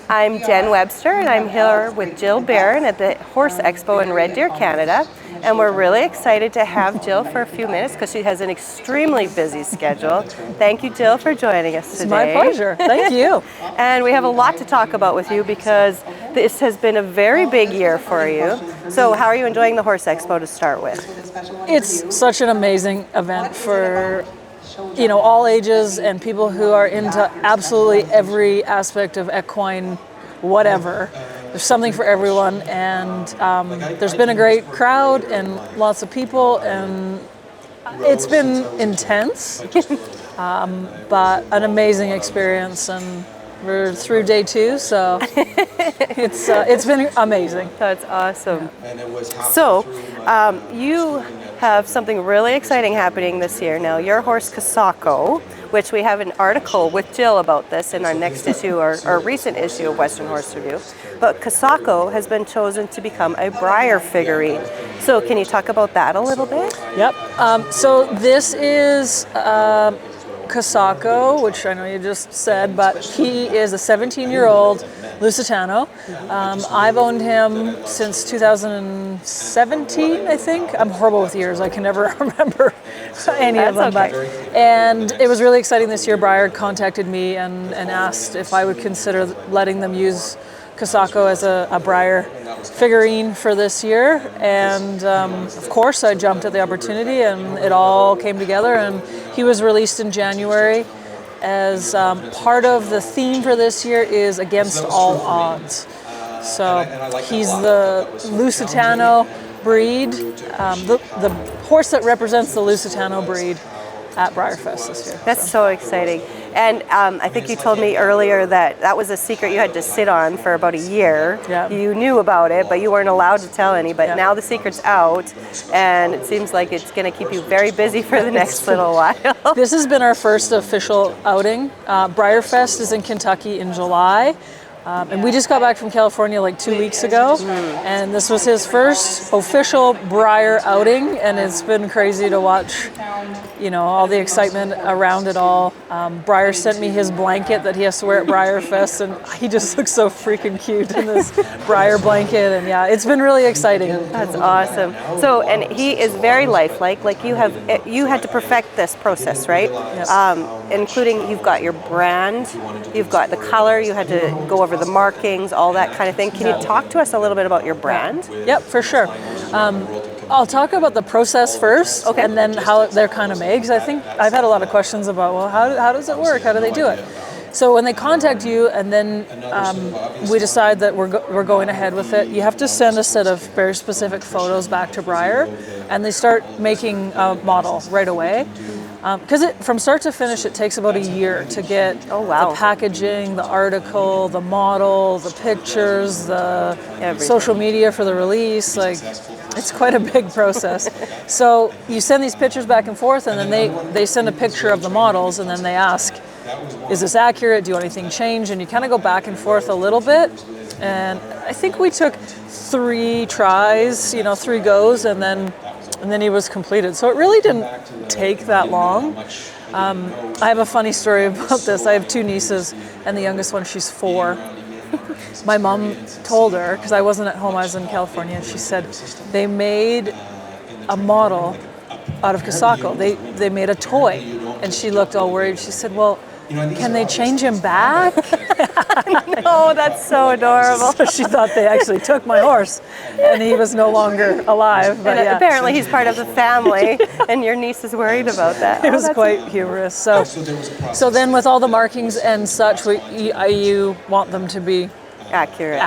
I'm Jen Webster, and I'm here with Jill Barron at the Horse Expo in Red Deer, Canada. And we're really excited to have Jill for a few minutes because she has an extremely busy schedule. Thank you, Jill, for joining us today. It's my pleasure. Thank you. And we have a lot to talk about with you because this has been a very big year for you. So how are you enjoying the Horse Expo to start with? It's such an amazing event for all ages and people who are into absolutely every aspect of equine whatever. There's something for everyone, and there's been a great crowd and lots of people, and it's been intense, but an amazing experience, and we're through day 2, so it's been amazing. That's awesome. So you have something really exciting happening this year. Now, your horse Cossaco, which we have an article with Jill about this in our next issue, or recent issue of Western Horse Review, but Cossaco has been chosen to become a Breyer figurine. So can you talk about that a little bit? Yep. So this is Cossaco, which I know you just said, but he is a 17-year-old Lusitano. I've owned him since 2017, I think. I'm horrible with years. I can never remember any of them. Okay. And it was really exciting this year. Breyer contacted me and asked if I would consider letting them use Cossaco as a Breyer figurine for this year, and of course I jumped at the opportunity, and it all came together, and he was released in January as part of the theme for this year is against all odds. So he's the Lusitano breed, the horse that represents the Lusitano breed at Breyerfest this year. That's so exciting. And I think you told me earlier that was a secret you had to sit on for about a year. Yeah. You knew about it, but you weren't allowed to tell any. But now the secret's out, and it seems like it's going to keep you very busy for the next little while. This has been our first official outing. Breyerfest is in Kentucky in July. And we just got back from California like 2 weeks ago, and this was his first official Breyer outing, and it's been crazy to watch, all the excitement around it all. Breyer sent me his blanket that he has to wear at Breyerfest, and he just looks so freaking cute in this Breyer blanket, and yeah, it's been really exciting. That's awesome. So, and he is very lifelike. Like you had to perfect this process, right? Yes. Including you've got your brand, you've got the color, you had to go over the markings, all that kind of thing. Can you talk to us a little bit about your brand? Yep, for sure. I'll talk about the process first, okay, and then how they're kind of made, because I think I've had a lot of questions about, well, how does it work? How do they do it? So when they contact you, and then we decide that we're going ahead with it, you have to send a set of very specific photos back to Breyer, and they start making a model right away. Because from start to finish, it takes about a year to get the packaging, the article, the model, the pictures, the social media for the release. Like, it's quite a big process. So you send these pictures back and forth, and then they send a picture of the models, and then they ask, is this accurate? Do you want anything changed? And you kind of go back and forth a little bit. And I think we took 3 tries, 3 goes, and then he was completed. So it really didn't take that long. I have a funny story about this. I have 2 nieces, and the youngest one, she's 4. My mom told her, because I wasn't at home, I was in California, and she said they made a model out of Cossaco. They made a toy, and she looked all worried. She said, well, can they change him back? No, that's so adorable. So she thought they actually took my horse, and he was no longer alive. But and apparently he's part of the family, and your niece is worried about that. It was quite humorous. So then with all the markings and such, you want them to be accurate,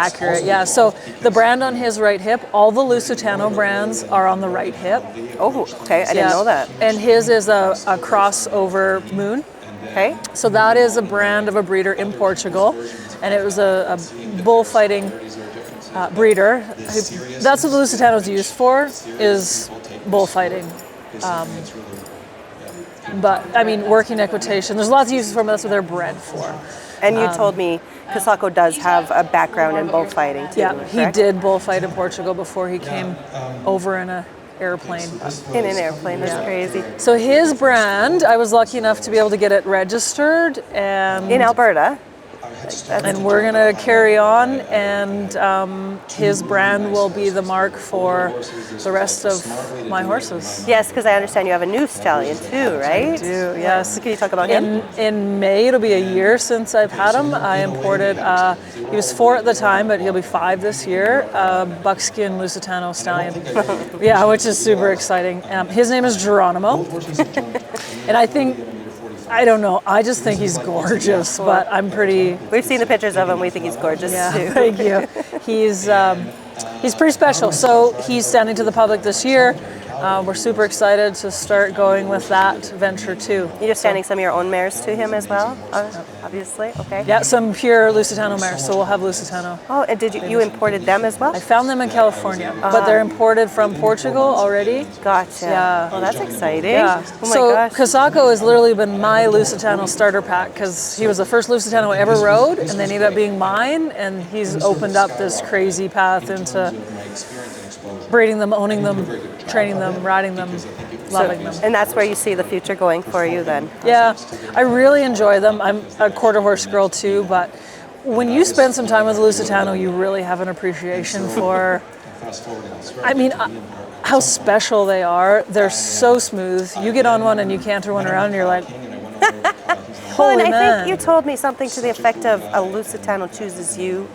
yeah. So the brand on his right hip, all the Lusitano brands are on the right hip. Oh, okay, I didn't know that. And his is a crossover moon. Okay. So that is a brand of a breeder in Portugal, and it was a bullfighting breeder. That's what the Lusitano's used for, is bullfighting. But I mean, working equitation. There's lots of uses for them. That's what they're bred for. And you told me Cossaco does have a background in bullfighting too. Yeah, correct? he did bullfight in Portugal before he came over in a airplane. In an airplane, that's crazy. So his brand, I was lucky enough to be able to get it registered, and in Alberta. And we're going to carry on, and his brand will be the mark for the rest of my horses. Yes, because I understand you have a new stallion too, right? I do, yes. Can you talk about him? In May, it'll be a year since I've had him. I imported, he was 4 at the time, but he'll be 5 this year, buckskin Lusitano stallion. Yeah, which is super exciting. His name is Geronimo. And I don't know, I just think he's gorgeous, but I'm pretty... We've seen the pictures of him, we think he's gorgeous too. Thank you. He's pretty special. So he's standing to the public this year. We're super excited to start going with that venture too. You're just standing some of your own mares to him as well, obviously. Okay. Yeah, some pure Lusitano mares. So we'll have Lusitano. Oh, and did you imported them as well? I found them in California, but they're imported from Portugal already. Gotcha. Yeah. Well, that's exciting. Yeah. Oh my So gosh. Cossaco has literally been my Lusitano starter pack because he was the first Lusitano I ever rode, and then he ended up being mine, and he's opened up this crazy path into breeding them, owning them, training them, riding them, loving them. And that's where you see the future going for you then? Yeah, I really enjoy them. I'm a quarter horse girl too, but when you spend some time with a Lusitano, you really have an appreciation for, how special they are. They're so smooth. You get on one and you canter one around and you're like, Well, holy and I man. think you told me something to the effect of a Lusitano chooses you.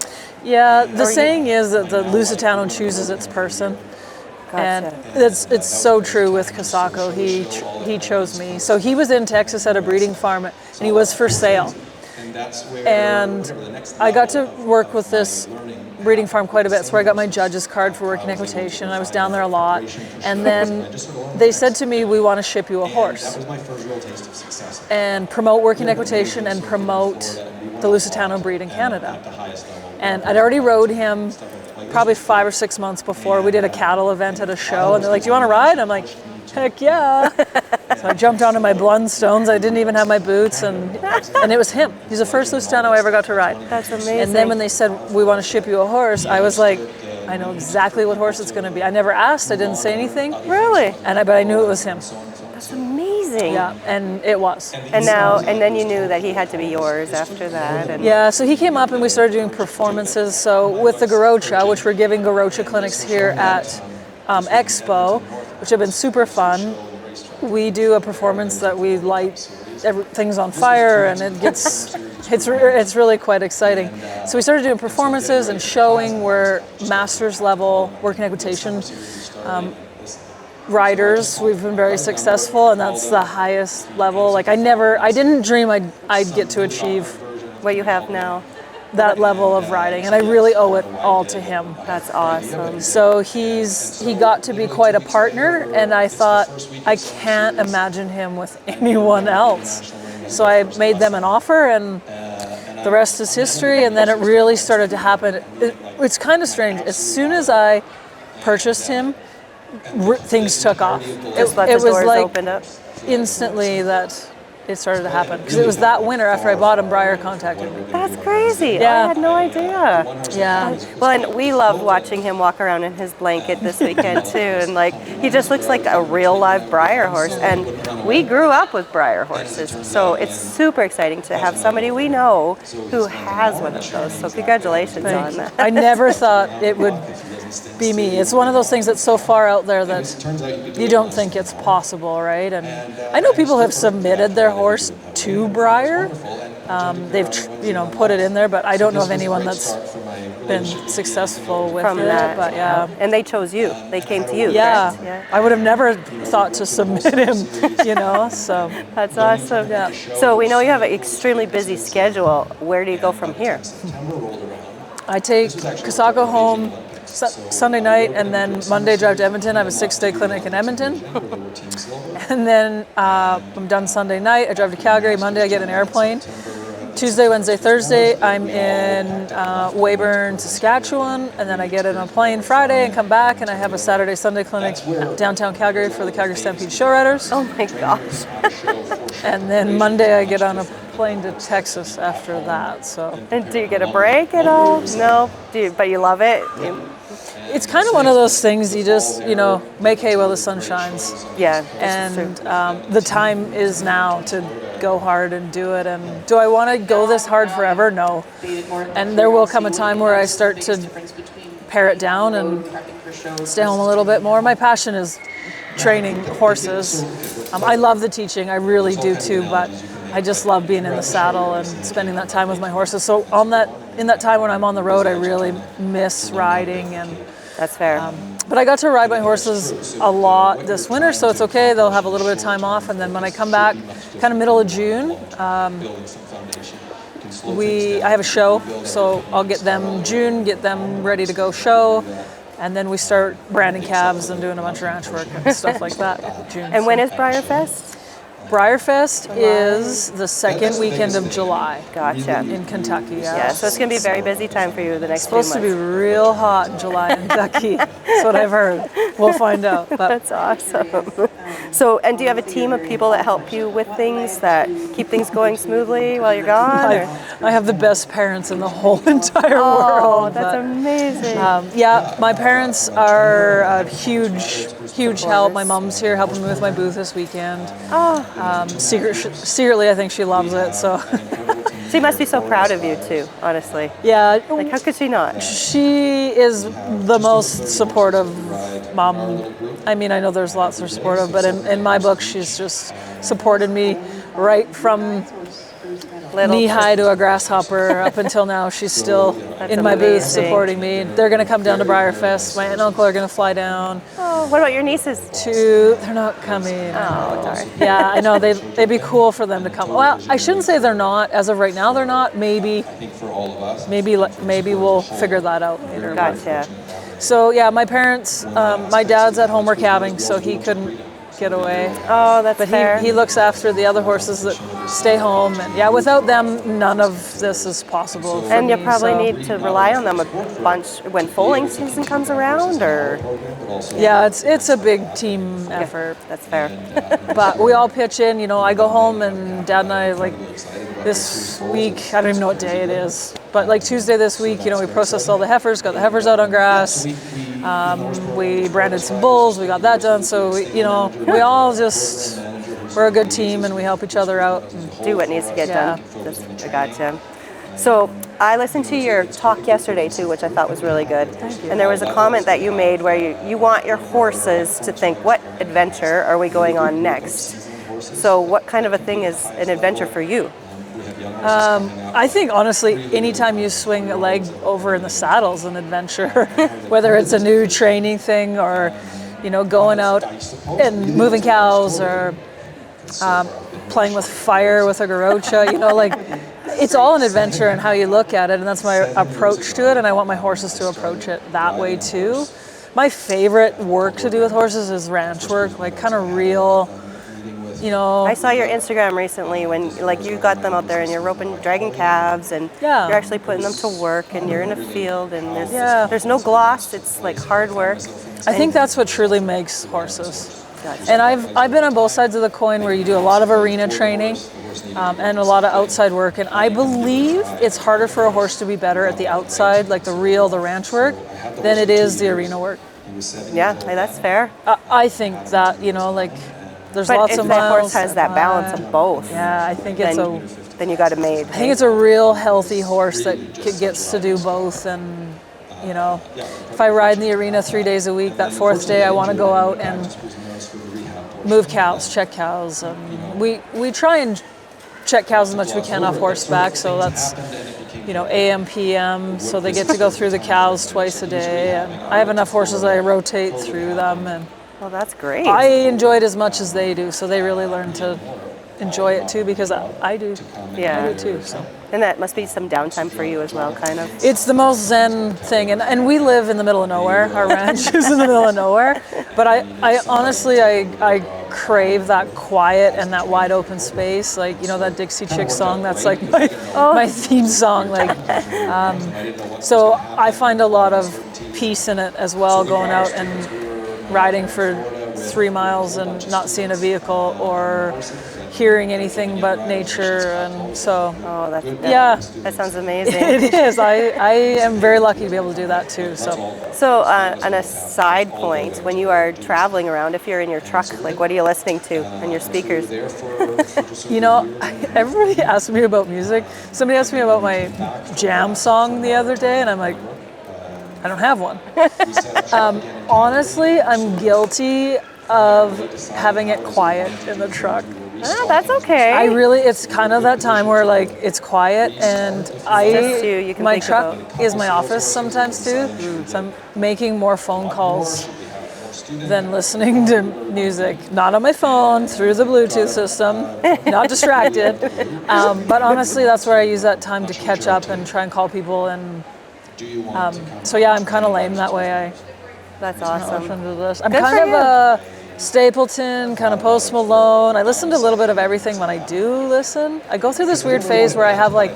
Yeah, the saying is that the Lusitano chooses its person. And it's so true with Cossaco. He chose me. So he was in Texas at a breeding farm, and he was for sale. And I got to work with this breeding farm quite a bit. That's where I got my judge's card for working equitation. I was down there a lot. And then they said to me, we want to ship you a horse and promote working equitation and promote the Lusitano breed in Canada. And I'd already rode him probably 5 or 6 months before. We did a cattle event at a show, and they're like, do you want to ride? I'm like, heck yeah. So I jumped onto my Blundstones. I didn't even have my boots, and it was him. He's the first Lusitano I ever got to ride. That's amazing. And then when they said, we want to ship you a horse, I was like, I know exactly what horse it's going to be. I never asked. I didn't say anything. Really? But I knew it was him. That's amazing. Yeah, and it was. And then you knew that he had to be yours after that. And Yeah, so he came up and we started doing performances. So with the Garocha, which we're giving Garocha clinics here at Expo, which have been super fun, we do a performance that we light things on fire, and it gets it's really quite exciting. So we started doing performances and showing where masters level working equitation riders. We've been very successful, and that's the highest level. Like I didn't dream I'd get to achieve what you have now. That level of riding, and I really owe it all to him. That's awesome. So he got to be quite a partner, and I thought, I can't imagine him with anyone else. So I made them an offer, and the rest is history, and then it really started to happen. It's kind of strange. As soon as I purchased him, things took off. Just let the doors open up. Instantly that it started to happen, because it was that winter after I bought him, Breyer contacted me. That's crazy. Yeah. I had no idea. Yeah. Well, and we loved watching him walk around in his blanket this weekend too, and he just looks like a real live Breyer horse. And we grew up with Breyer horses, so it's super exciting to have somebody we know who has one of those. So congratulations on that. I never thought it would be me. It's one of those things that's so far out there that you don't think it's possible, right? And I know people have submitted their horse to Breyer. They've put it in there, but I don't know of anyone that's been successful with From it. that, but yeah. And they chose you. They came to you. Yeah. Correct? Yeah. I would have never thought to submit him, so. That's awesome. Yeah. So we know you have an extremely busy schedule. Where do you go from here? I take Cossaco home Sunday night, and then Monday drive to Edmonton. I have a 6-day clinic in Edmonton. And then I'm done Sunday night. I drive to Calgary. Monday I get an airplane. Tuesday, Wednesday, Thursday I'm in Weyburn, Saskatchewan, and then I get in a plane Friday and come back, and I have a Saturday, Sunday clinic downtown Calgary for the Calgary Stampede Showriders. Oh my gosh. And then Monday I get on a plane to Texas after that. So. And do you get a break at all? No. But you love it? it's kind of one of those things you just, make hay while the sun shines. Yeah, And the time is now to go hard and do it. And do I want to go this hard forever? No. And there will come a time where I start to pare it down and stay home a little bit more. My passion is training horses. I love the teaching, I really do too, but I just love being in the saddle and spending that time with my horses. So in that time when I'm on the road, I really miss riding. And that's fair. But I got to ride my horses a lot this winter, so it's okay. They'll have a little bit of time off, and then when I come back, kind of middle of June, I have a show, so I'll get them ready to go show, and then we start branding calves and doing a bunch of ranch work and stuff like that in June. And when is Breyer Fest? Breyer Fest is the second weekend of July. Gotcha. In Kentucky. Yeah, so it's going to be a very busy time for you the next few months. It's supposed to be real hot in July in Kentucky. That's what I've heard. We'll find out. But that's awesome. So, and do you have a team of people that help you with things, that keep things going smoothly while you're gone? I have the best parents in the whole entire world. Oh, that's amazing. Yeah, my parents are a huge help. My mom's here helping me with my booth this weekend. Secretly, I think she loves it. So she must be so proud of you too, honestly. Yeah. Like, how could she not? She is the most supportive mom. I mean, I know there's lots of supportive, but in my book, she's just supported me right from knee-high to a grasshopper up until now. She's still in my booth supporting me. They're going to come down to Breyer Fest. My aunt and uncle are going to fly down. Oh, what about your nieces? They're not coming. Oh, darn. Yeah, I know. They'd be cool for them to come. Well, I shouldn't say they're not. As of right now, they're not. Maybe we'll figure that out later. Gotcha. So yeah, my parents, my dad's at home recabbing, so he couldn't get away. Oh, that's fair. He looks after the other horses that stay home, and yeah, without them, none of this is possible. And you probably need to rely on them a bunch when foaling season comes around, or? Yeah, it's a big team effort. That's fair. But we all pitch in. I go home, and Dad and I, like, this week, I don't even know what day it is, but like Tuesday this week, we processed all the heifers, got the heifers out on grass. We branded some bulls, we got that done. So, we all we're a good team and we help each other out. And do what needs to get done. I gotcha. So I listened to your talk yesterday too, which I thought was really good. Thank you. And there was a comment that you made where you want your horses to think, what adventure are we going on next? So what kind of a thing is an adventure for you? I think, honestly, anytime you swing a leg over in the saddle is an adventure, whether it's a new training thing or, going out and moving cows or playing with fire with a garrocha, it's all an adventure in how you look at it, and that's my approach to it, and I want my horses to approach it that way too. My favorite work to do with horses is ranch work, like kind of real. I saw your Instagram recently when you got them out there and you're dragging calves and you're actually putting them to work and you're in a field and there's no gloss, it's like hard work. I think that's what truly makes horses. Gotcha. And I've been on both sides of the coin where you do a lot of arena training and a lot of outside work, and I believe it's harder for a horse to be better at the outside, like the ranch work, than it is the arena work. Yeah, that's fair. I think that, there's lots of miles. But if that horse has that balance of both, yeah, I think then you got it made. I think it's a real healthy horse that gets to do both. And if I ride in the arena 3 days a week, that fourth day I want to go out and move cows, check cows. We try and check cows as much as we can off horseback, so that's AM, PM, so they get to go through the cows twice a day. And I have enough horses that I rotate through them, and well, that's great. I enjoy it as much as they do, so they really learn to enjoy it too, because I do. Yeah. I do too. So. And that must be some downtime for you as well, kind of. It's the most zen thing, and we live in the middle of nowhere. Our ranch is in the middle of nowhere, but I honestly crave that quiet and that wide open space, like that Dixie Chick song. That's like my theme song. So I find a lot of peace in it as well, going out and riding for 3 miles and not seeing a vehicle, or hearing anything but nature, and so Oh, that sounds amazing. it is. I am very lucky to be able to do that too. So, on a side point, when you are traveling around, if you're in your truck, like what are you listening to on your speakers? You know, everybody asks me about music. Somebody asked me about my jam song the other day, and I'm like, I don't have one. Honestly, I'm guilty of having it quiet in the truck. Ah, that's okay. It's kind of that time where like it's quiet, and my truck is my office sometimes too. So I'm making more phone calls than listening to music. Not on my phone, through the Bluetooth system, not distracted. But honestly, that's where I use that time to catch up and try and call people. And so yeah, I'm kind of lame that way. That's awesome. I'm kind of a Stapleton, kind of Post Malone. I listen to a little bit of everything when I do listen. I go through this weird phase where I have like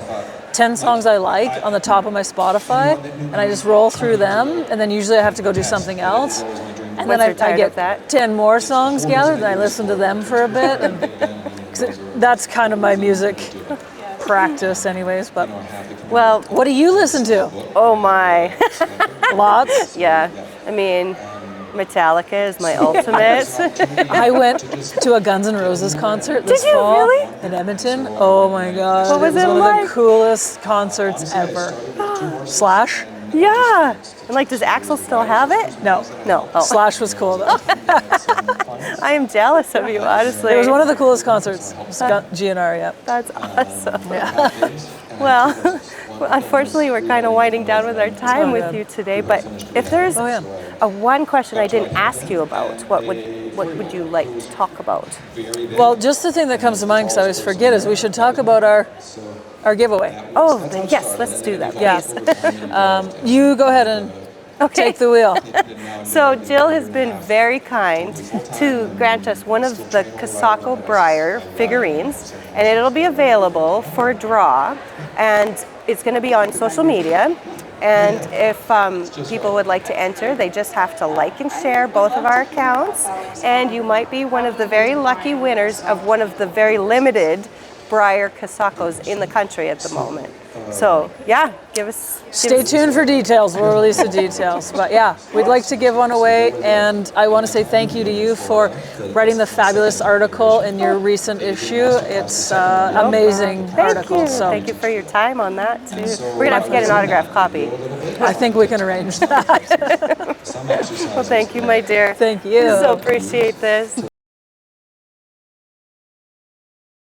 10 songs I like on the top of my Spotify, and I just roll through them, and then usually I have to go do something else. And then I get 10 more songs gathered, and I listen to them for a bit. And that's kind of my music practice anyways. But, well, what do you listen to? Oh my. Lots? Yeah. I mean, Metallica is my ultimate. I went to a Guns N' Roses concert this fall in Edmonton. Oh my God. What was it one like? of the coolest concerts ever. Slash? Yeah. And like, does Axl still have it? No. Oh. Slash was cool though. I am jealous of you, honestly. It was one of the coolest concerts. GNR, yeah. That's awesome. Yeah. Well, unfortunately, we're kind of winding down with our time with you today. But if there's a one question I didn't ask you about, what would you like to talk about? Well, just the thing that comes to mind, because I always forget, is we should talk about our giveaway. Oh, yes, let's do that, please. Yeah. You go ahead and take the wheel. So Jill has been very kind to grant us one of the Cossaco Breyer figurines, and it'll be available for a draw, and it's going to be on social media. And if people would like to enter, they just have to like and share both of our accounts, and you might be one of the very lucky winners of one of the very limited Breyer Cossacos in the country at the moment. So yeah, stay tuned for details. We'll release the details. But yeah, we'd like to give one away, and I want to say thank you to you for writing the fabulous article in your recent issue. It's amazing article. So thank you for your time on that too. We're gonna have to get an autographed copy. I think we can arrange that. Well, thank you, my dear. Thank you. So appreciate this.